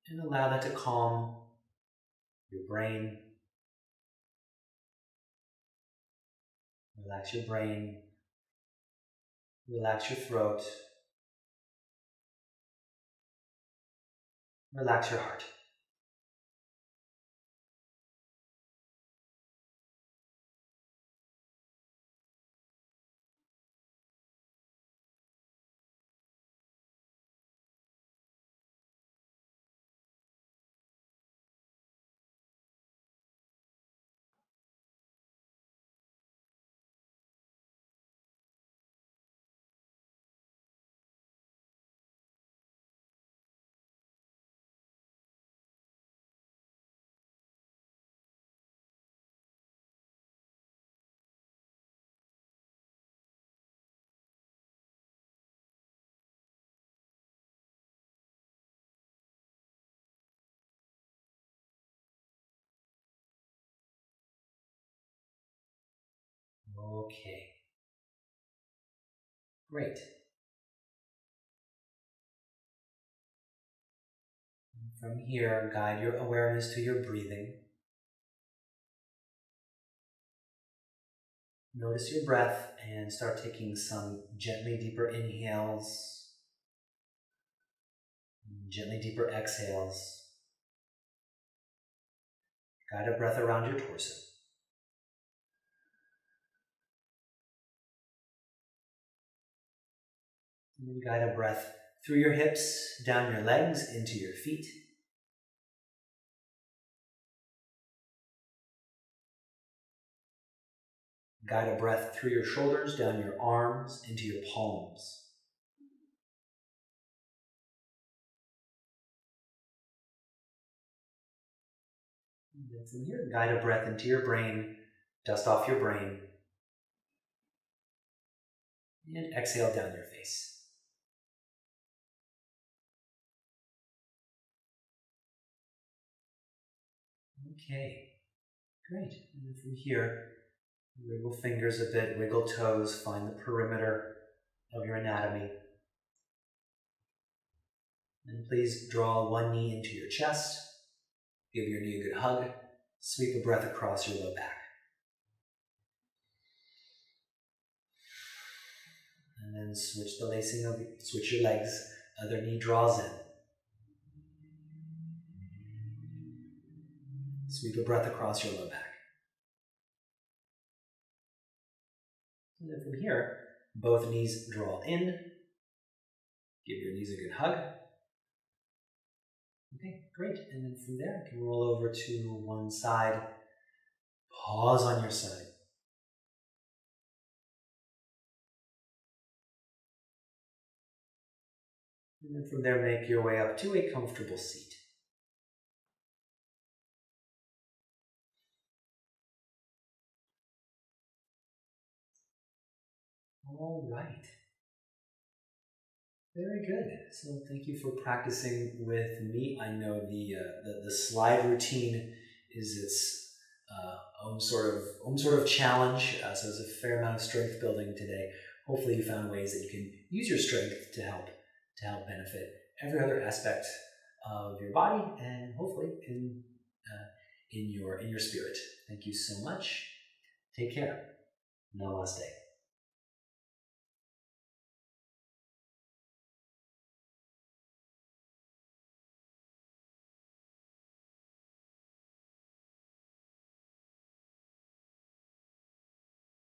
And allow that to calm your brain. Relax your brain. Relax your throat. Relax your heart. Okay. Great. From here, guide your awareness to your breathing. Notice your breath and start taking some gently deeper inhales, gently deeper exhales. Guide a breath around your torso. And then guide a breath through your hips, down your legs, into your feet. Guide a breath through your shoulders, down your arms, into your palms. And then from here, guide a breath into your brain, dust off your brain, and exhale down your face. Okay, great. And then from here, wiggle fingers a bit, wiggle toes, find the perimeter of your anatomy. And please draw one knee into your chest, give your knee a good hug, sweep a breath across your low back. And then switch the lacing of, switch your legs, other knee draws in. Sweep a breath across your low back. And then from here, both knees draw in. Give your knees a good hug. Okay, great. And then from there, you can roll over to one side. Pause on your side. And then from there, make your way up to a comfortable seat. All right. Very good. So thank you for practicing with me. I know the slide routine is its own sort of challenge. So there's a fair amount of strength building today. Hopefully you found ways that you can use your strength to help benefit every other aspect of your body and hopefully in your spirit. Thank you so much. Take care. Namaste.